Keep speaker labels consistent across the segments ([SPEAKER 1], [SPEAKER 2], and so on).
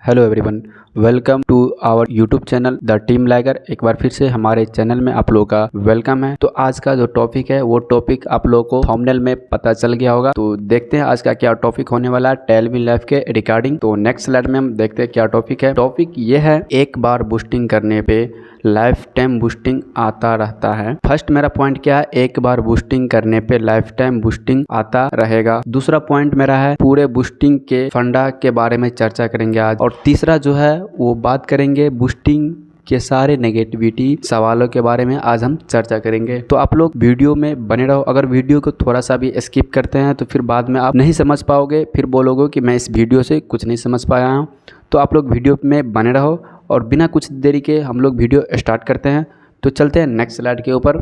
[SPEAKER 1] Hello everyone, welcome to our YouTube channel the team लैगर। एक बार फिर से हमारे चैनल में आप लोगों का वेलकम है। तो आज का जो टॉपिक है वो टॉपिक आप लोगों को थंबनेल में पता चल गया होगा। तो देखते हैं आज का क्या टॉपिक होने वाला है टेल मी लाइफ के रिगार्डिंग। तो नेक्स्ट स्लाइड में हम देखते हैं क्या टॉपिक है। टॉपिक ये है, एक बार बूस्टिंग करने पे लाइफ टाइम बूस्टिंग आता रहता है। फर्स्ट मेरा पॉइंट क्या है, एक बार बूस्टिंग करने पे लाइफ टाइम बूस्टिंग आता रहेगा। दूसरा पॉइंट मेरा है, पूरे बूस्टिंग के फंडा के बारे में चर्चा करेंगे आज। और तीसरा जो है वो बात करेंगे बूस्टिंग के सारे नेगेटिविटी सवालों के बारे में आज हम चर्चा करेंगे। तो आप लोग वीडियो में बने रहो। अगर वीडियो को थोड़ा सा भी स्किप करते हैं तो फिर बाद में आप नहीं समझ पाओगे, फिर बोलोगे कि मैं इस वीडियो से कुछ नहीं समझ पाया हूँ। तो आप लोग वीडियो में बने रहो और बिना कुछ देरी के हम लोग वीडियो स्टार्ट करते हैं। तो चलते हैं नेक्स्ट स्लाइड के ऊपर।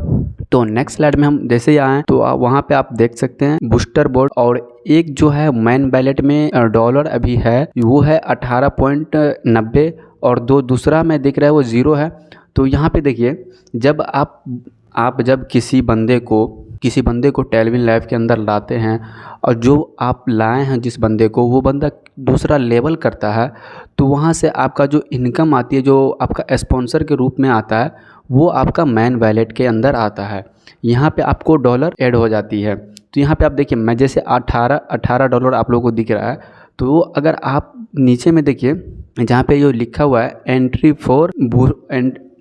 [SPEAKER 1] तो नेक्स्ट स्लाइड में हम जैसे ही आए तो वहाँ पे आप देख सकते हैं बूस्टर बोर्ड, और एक जो है मैन बैलेट में डॉलर अभी है वो है 18.90 और दूसरा में दिख रहा है वो 0 है। तो यहाँ पे देखिए, जब आप जब किसी बंदे को टेल मी लाइफ के अंदर लाते हैं और जो आप लाए हैं जिस बंदे को, वो बंदा दूसरा लेवल करता है, तो वहाँ से आपका जो इनकम आती है, जो आपका स्पॉन्सर के रूप में आता है, वो आपका मैन वैलेट के अंदर आता है। यहाँ पे आपको डॉलर ऐड हो जाती है। तो यहाँ पे आप देखिए, मैं जैसे 18 डॉलर आप लोगों को दिख रहा है। तो वो अगर आप नीचे में देखिए, जहाँ पे जो लिखा हुआ है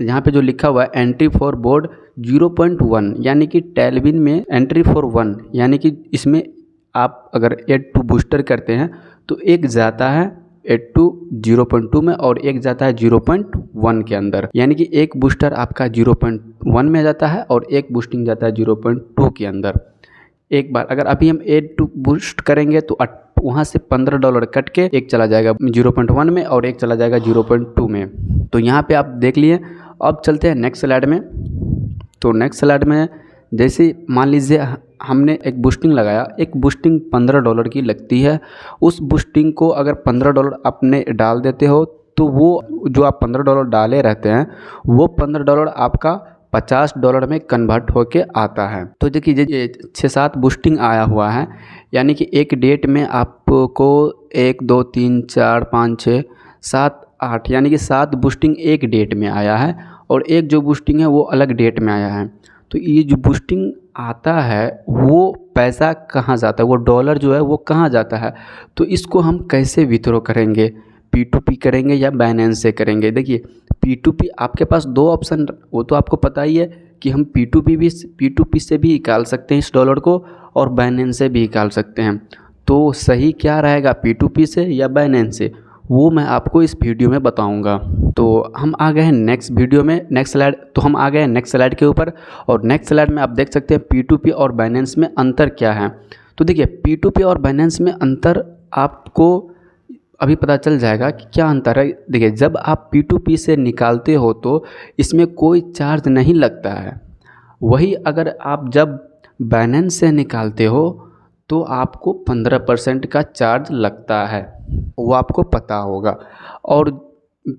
[SPEAKER 1] यहाँ पे जो लिखा हुआ है एंट्री फॉर बोर्ड 0.1, यानी कि टेलविन में एंट्री फॉर 1, यानी कि इसमें आप अगर एड टू बूस्टर करते हैं तो एक जाता है एड टू 0.2 में और एक जाता है 0.1 के अंदर, यानी कि एक बूस्टर आपका 0.1 में जाता है और एक बूस्टिंग जाता है 0.2 के अंदर। एक बार अगर अभी हम एड टू बूस्ट करेंगे तो वहाँ से $15 कट के एक चला जाएगा 0.1 में और एक चला जाएगा 0.2 में। तो यहाँ पे आप देख लिए। अब चलते हैं नेक्स्ट स्लाइड में। तो नेक्स्ट स्लाइड में जैसे मान लीजिए हमने एक बूस्टिंग लगाया, एक बूस्टिंग $15 की लगती है। उस बूस्टिंग को अगर $15 आपने डाल देते हो तो वो जो आप $15 डाले रहते हैं वो $15 आपका $50 में कन्वर्ट होके आता है। तो देखिए, ये 6-7 बूस्टिंग आया हुआ है, यानी कि एक डेट में आपको 1 2 3 4 5 6 7 8 यानी कि 7 बूस्टिंग एक डेट में आया है और एक जो बूस्टिंग है वो अलग डेट में आया है। तो ये जो बूस्टिंग आता है वो पैसा कहाँ जाता है, वो डॉलर जो है वो कहाँ जाता है, तो इसको हम कैसे विथड्रॉ करेंगे, P2P करेंगे या बाइनेंस से करेंगे। देखिए, P2P आपके पास 2 ऑप्शन, वो तो आपको पता ही है कि हम P2P से भी निकाल सकते हैं इस डॉलर को और बाइनेंस से भी निकाल सकते हैं। तो सही क्या रहेगा, P2P से या बाइनेंस से, वो मैं आपको इस वीडियो में बताऊंगा। तो हम आ गए हैं नेक्स्ट वीडियो में, नेक्स्ट स्लाइड। तो हम आ गए हैं नेक्स्ट स्लाइड के ऊपर और नेक्स्ट स्लाइड में आप देख सकते हैं P2P और बाइनेंस में अंतर क्या है। तो देखिए, P2P और बाइनेंस में अंतर आपको अभी पता चल जाएगा कि क्या अंतर है। देखिए, जब आप P2P से निकालते हो तो इसमें कोई चार्ज नहीं लगता है। वही अगर आप जब बाइनेंस से निकालते हो तो आपको 15% का चार्ज लगता है, वो आपको पता होगा। और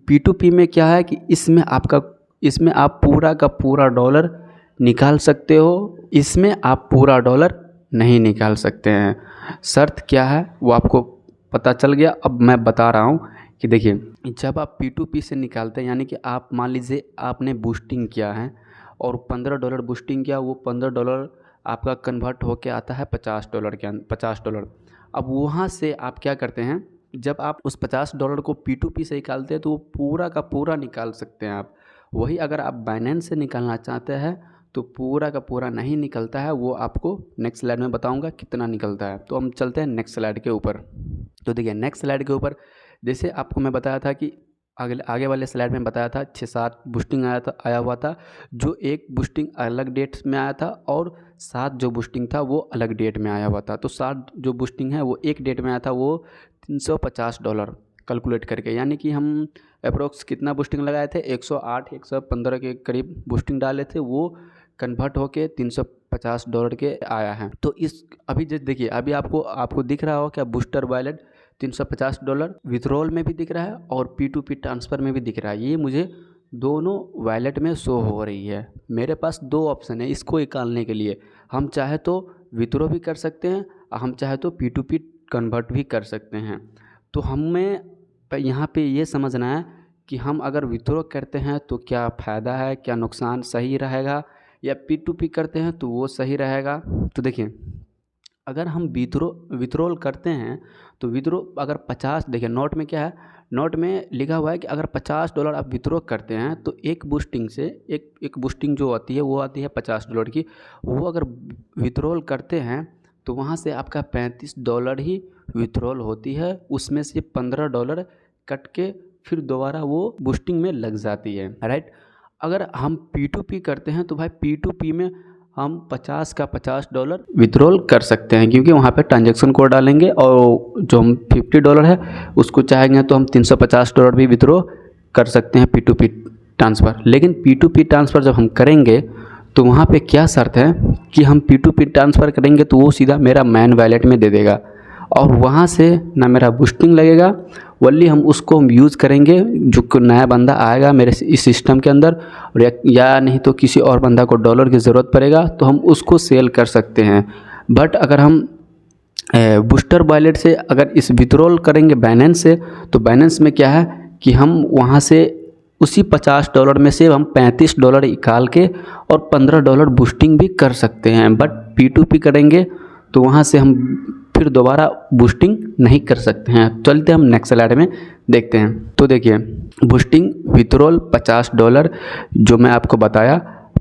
[SPEAKER 1] P2P में क्या है कि इसमें आप पूरा का पूरा डॉलर निकाल सकते हो, इसमें आप पूरा डॉलर नहीं निकाल सकते हैं। शर्त क्या है वो आपको पता चल गया। अब मैं बता रहा हूँ कि देखिए, जब आप P2P से निकालते हैं, यानी कि आप मान लीजिए आपने बूस्टिंग किया है और $15 बूस्टिंग किया, वो $15 आपका कन्वर्ट होके आता है $50 के। अब वहाँ से आप क्या करते हैं, जब आप उस $50 को P2P से निकालते हैं तो वो पूरा का पूरा निकाल सकते हैं आप। वही अगर आप बाइनेंस से निकालना चाहते हैं तो पूरा का पूरा नहीं निकलता है, वो आपको नेक्स्ट स्लाइड में बताऊंगा कितना निकलता है। तो हम चलते हैं नेक्स्ट स्लाइड के ऊपर। तो देखिए, नेक्स्ट स्लाइड के ऊपर जैसे आपको मैं बताया था कि आगे वाले स्लाइड में बताया था 6-7 बूस्टिंग आया हुआ था, जो एक बूस्टिंग अलग डेट में आया था और 7 जो बूस्टिंग था वो अलग डेट में आया हुआ था। तो 7 जो बूस्टिंग है वो एक डेट में आया था, वो $350 कैलकुलेट करके, यानी कि हम अप्रोक्स कितना बूस्टिंग लगाए थे, 108-115 के करीब बूस्टिंग डाले थे, वो कन्वर्ट होके $350 के आया है। तो इस अभी देखिए, अभी आपको दिख रहा हो क्या, बूस्टर वॉलेट $350 विथड्रॉल में भी दिख रहा है और P2P ट्रांसफ़र में भी दिख रहा है। ये मुझे दोनों वॉलेट में शो हो रही है। मेरे पास 2 ऑप्शन है इसको निकालने के लिए, हम चाहे तो विथड्रॉ भी कर सकते हैं, हम चाहे तो P2P कन्वर्ट भी कर सकते हैं। तो हमें यहाँ पे ये समझना है कि हम अगर विथड्रॉ करते हैं तो क्या फ़ायदा है, क्या नुकसान, सही रहेगा, या P2P करते हैं तो वो सही रहेगा। तो देखिए, अगर हम विथड्रॉल करते हैं तो विथड्रॉ अगर 50, देखिए नोट में क्या है, नोट में लिखा हुआ है कि अगर $50 आप विथड्रॉ करते हैं तो एक बूस्टिंग से एक बूस्टिंग जो आती है वो आती है $50 की। वो अगर विथड्रॉल करते हैं तो वहाँ से आपका $35 ही विथड्रॉल होती है, उसमें से $15 कट के फिर दोबारा वो बूस्टिंग में लग जाती है, राइट। अगर हम P2P करते हैं तो भाई P2P में हम 50 का $50 विथड्रॉल कर सकते हैं, क्योंकि वहाँ पे ट्रांजैक्शन कोड डालेंगे और जो हम $50 है उसको चाहेंगे तो हम $350 भी विथड्रॉ कर सकते हैं P2P ट्रांसफ़र। लेकिन P2P ट्रांसफ़र जब हम करेंगे तो वहाँ पे क्या शर्त है कि हम P2P ट्रांसफ़र करेंगे तो वो सीधा मेरा मैन वैलेट में दे देगा और वहाँ से ना मेरा बूस्टिंग लगेगा, वल्ली हम उसको यूज़ करेंगे जो कोई नया बंदा आएगा मेरे इस सिस्टम के अंदर, और या नहीं तो किसी और बंदा को डॉलर की ज़रूरत पड़ेगा तो हम उसको सेल कर सकते हैं। बट अगर हम बूस्टर वॉलेट से अगर इस विथड्रॉल करेंगे बाइनेंस से, तो बाइनेंस में क्या है कि हम वहाँ से उसी $50 में से हम $35 निकाल के और $15 बूस्टिंग भी कर सकते हैं। बट P2P करेंगे तो वहाँ से हम फिर दोबारा बूस्टिंग नहीं कर सकते हैं। चलते हम नेक्स्ट स्लाइड में देखते हैं। तो देखिए, बूस्टिंग विथड्रॉल $50 जो मैं आपको बताया,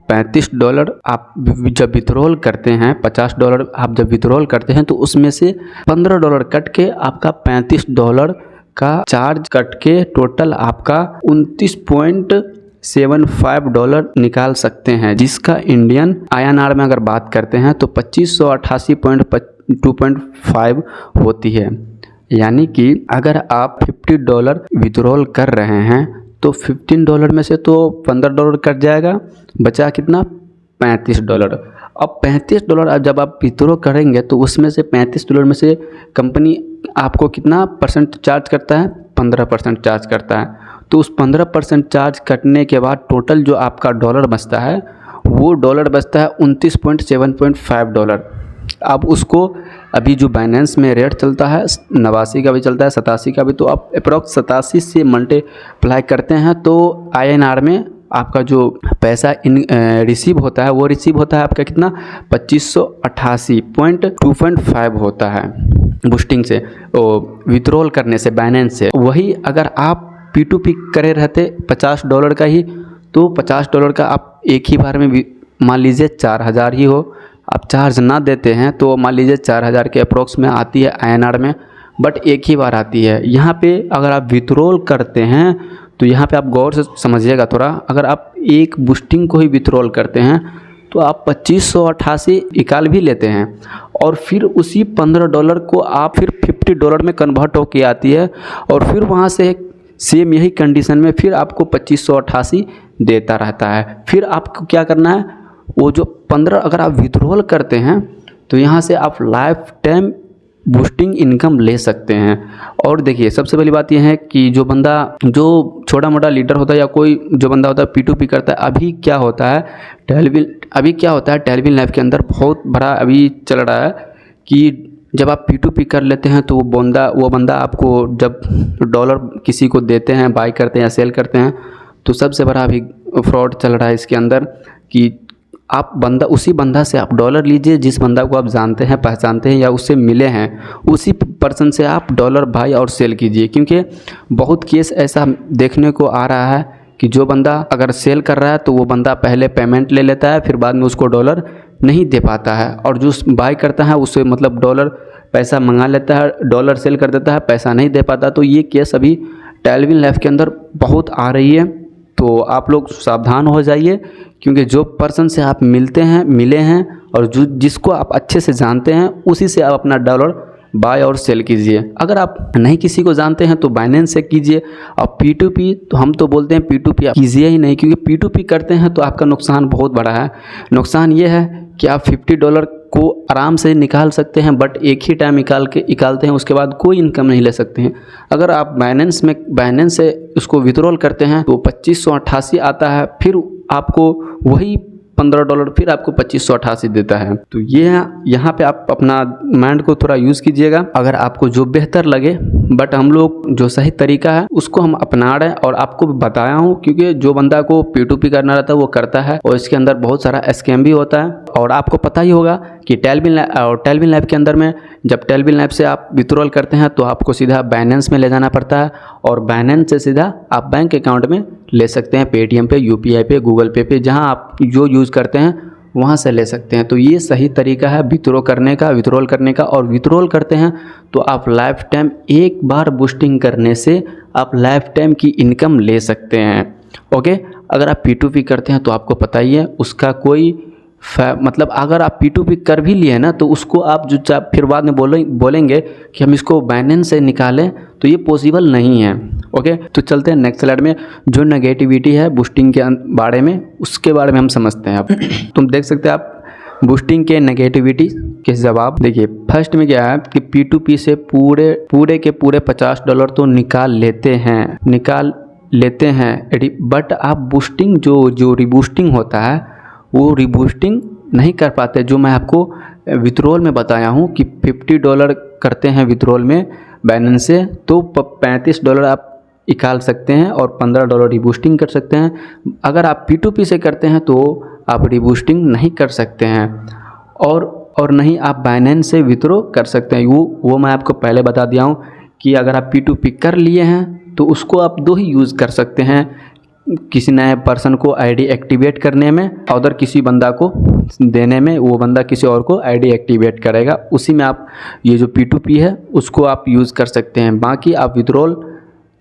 [SPEAKER 1] $35 आप जब विथड्रॉल करते हैं, $50 आप जब विथड्रॉल करते हैं तो उसमें से $15 कट के आपका $35 का चार्ज कट के टोटल आपका $29.75 निकाल सकते हैं, जिसका इंडियन INR में अगर बात करते हैं तो 2588.2.5 होती है। यानी कि अगर आप $50 विथड्रॉल कर रहे हैं तो $15 में से तो $15 कट जाएगा, बचा कितना, $35। अब $35 जब आप विथड्रॉ करेंगे तो उसमें से $35 में से कंपनी आपको कितना परसेंट चार्ज करता है, 15% चार्ज करता है। तो उस 15% चार्ज कटने के बाद टोटल जो आपका डॉलर बचता है वो डॉलर बचता है $29.75। अब उसको अभी जो बाइनेंस में रेट चलता है 89 का भी चलता है, 87 का भी, तो आप अप्रॉक्स 87 से मल्टीप्लाई करते हैं तो INR में आपका जो पैसा रिसीव होता है वो रिसीव होता है आपका कितना, 2588.2.5 होता है बूस्टिंग से, विथड्रॉल करने से बाइनेंस से। वही अगर आप P2P करे रहते $50 का ही, तो $50 का आप एक ही बार में मान लीजिए 4000 ही हो, आप चार्ज ना देते हैं तो मान लीजिए 4000 के अप्रोक्स में आती है INR में, बट एक ही बार आती है। यहाँ पे अगर आप विथड्रॉल करते हैं तो यहाँ पे आप गौर से समझिएगा थोड़ा, अगर आप एक बूस्टिंग को ही विथड्रॉल करते हैं तो आप 2588 निकाल भी लेते हैं और फिर उसी $15 को आप फिर $50 में कन्वर्ट होके आती है और फिर वहाँ से सेम यही कंडीशन में फिर आपको 2588 देता रहता है। फिर आपको क्या करना है, वो जो 15 अगर आप विथड्रॉल करते हैं तो यहाँ से आप लाइफ टाइम बूस्टिंग इनकम ले सकते हैं। और देखिए, सबसे पहली बात यह है कि जो बंदा जो छोटा मोटा लीडर होता है या कोई जो बंदा होता है P2P करता है, अभी क्या होता है टेलविन लाइफ के अंदर बहुत बड़ा अभी चल रहा है कि जब आप P2P कर लेते हैं तो वो बंदा आपको जब डॉलर किसी को देते हैं, बाई करते हैं या सेल करते हैं, तो सबसे बड़ा अभी फ्रॉड चल रहा है इसके अंदर कि आप उसी बंदा से आप डॉलर लीजिए जिस बंदा को आप जानते हैं, पहचानते हैं या उससे मिले हैं, उसी पर्सन से आप डॉलर बाई और सेल कीजिए। क्योंकि बहुत केस ऐसा देखने को आ रहा है कि जो बंदा अगर सेल कर रहा है तो वो बंदा पहले पेमेंट ले लेता है, फिर बाद में उसको डॉलर नहीं दे पाता है, और जो बाई करता है उससे मतलब डॉलर पैसा मंगा लेता है, डॉलर सेल कर देता है, पैसा नहीं दे पाता। तो ये केस अभी टेलविन लाइफ के अंदर बहुत आ रही है, तो आप लोग सावधान हो जाइए। क्योंकि जो पर्सन से आप मिले हैं और जिसको आप अच्छे से जानते हैं उसी से आप अपना डॉलर बाय और सेल कीजिए। अगर आप नहीं किसी को जानते हैं तो बाइनेंस से कीजिए। और P2P तो हम तो बोलते हैं P2P आप कीजिए ही नहीं, क्योंकि P2P करते हैं तो आपका नुकसान बहुत बड़ा है। नुकसान ये है कि आप $50 को आराम से निकाल सकते हैं, बट एक ही टाइम निकालते हैं, उसके बाद कोई इनकम नहीं ले सकते हैं। अगर आप बाइनेंस से उसको विथड्रॉल करते हैं तो 2588 आता है, फिर आपको वही $15, फिर आपको 2588 देता है। तो ये यहाँ पे आप अपना माइंड को थोड़ा यूज़ कीजिएगा, अगर आपको जो बेहतर लगे। बट हम लोग जो सही तरीका है उसको हम अपना रहे हैं और आपको बताया हूँ, क्योंकि जो बंदा को P2P करना रहता है वो करता है और इसके अंदर बहुत सारा स्कैम भी होता है। और आपको पता ही होगा कि टेलविन लैब के अंदर में जब टेलविन लैब से आप विथड्रॉल करते हैं तो आपको सीधा बाइनेंस में ले जाना पड़ता है और बाइनेंस से सीधा आप बैंक अकाउंट में ले सकते हैं, पेटीएम पे, यूपीआई पे, गूगल पे पे, जहां आप जो यूज़ करते हैं वहां से ले सकते हैं। तो ये सही तरीका है विथड्रॉल करने का। और विथड्रॉल करते हैं तो आप लाइफ टाइम, एक बार बूस्टिंग करने से आप लाइफ टाइम की इनकम ले सकते हैं। ओके, अगर आप P2P करते हैं तो आपको पता ही है उसका कोई मतलब अगर आप P2P कर भी लिए ना तो उसको आप जो फिर बाद में बोलेंगे कि हम इसको बाइनेंस से निकालें, तो ये पॉसिबल नहीं है। ओके, तो चलते हैं नेक्स्ट स्लाइड में। जो नेगेटिविटी है बूस्टिंग के बारे में, उसके बारे में हम समझते हैं। अब तुम देख सकते हैं आप बूस्टिंग के नेगेटिविटी के जवाब। देखिए फर्स्ट में क्या है कि P2P से पूरे के पूरे $50 तो निकाल लेते हैं, बट आप बूस्टिंग जो रीबूस्टिंग होता है वो रीबूस्टिंग नहीं कर पाते। जो मैं आपको विथड्रॉल में बताया हूँ कि $50 करते हैं विथड्रॉल में बाइनेंस से तो $35 आप निकाल सकते हैं और $15 रीबूस्टिंग कर सकते हैं। अगर आप P2P से करते हैं तो आप रीबूस्टिंग नहीं कर सकते हैं और नहीं आप बाइनेंस से विथड्रॉ कर सकते हैं। वो मैं आपको पहले बता दिया हूँ कि अगर आप P2P कर लिए हैं तो उसको आप दो ही यूज़ कर सकते हैं, किसी नए पर्सन को आईडी एक्टिवेट करने में, अदर किसी बंदा को देने में, वो बंदा किसी और को आईडी एक्टिवेट करेगा, उसी में आप ये जो P2P है उसको आप यूज़ कर सकते हैं। बाकी आप विथड्रॉल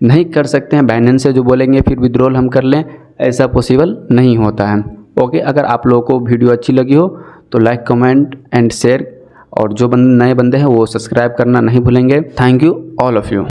[SPEAKER 1] नहीं कर सकते हैं बाइनेंस से, जो बोलेंगे फिर विथड्रॉल हम कर लें, ऐसा पॉसिबल नहीं होता है। ओके, अगर आप लोगों को वीडियो अच्छी लगी हो तो लाइक, कमेंट एंड शेयर, और जो नए बंदे हैं वो सब्सक्राइब करना नहीं भूलेंगे। Thank you all of you.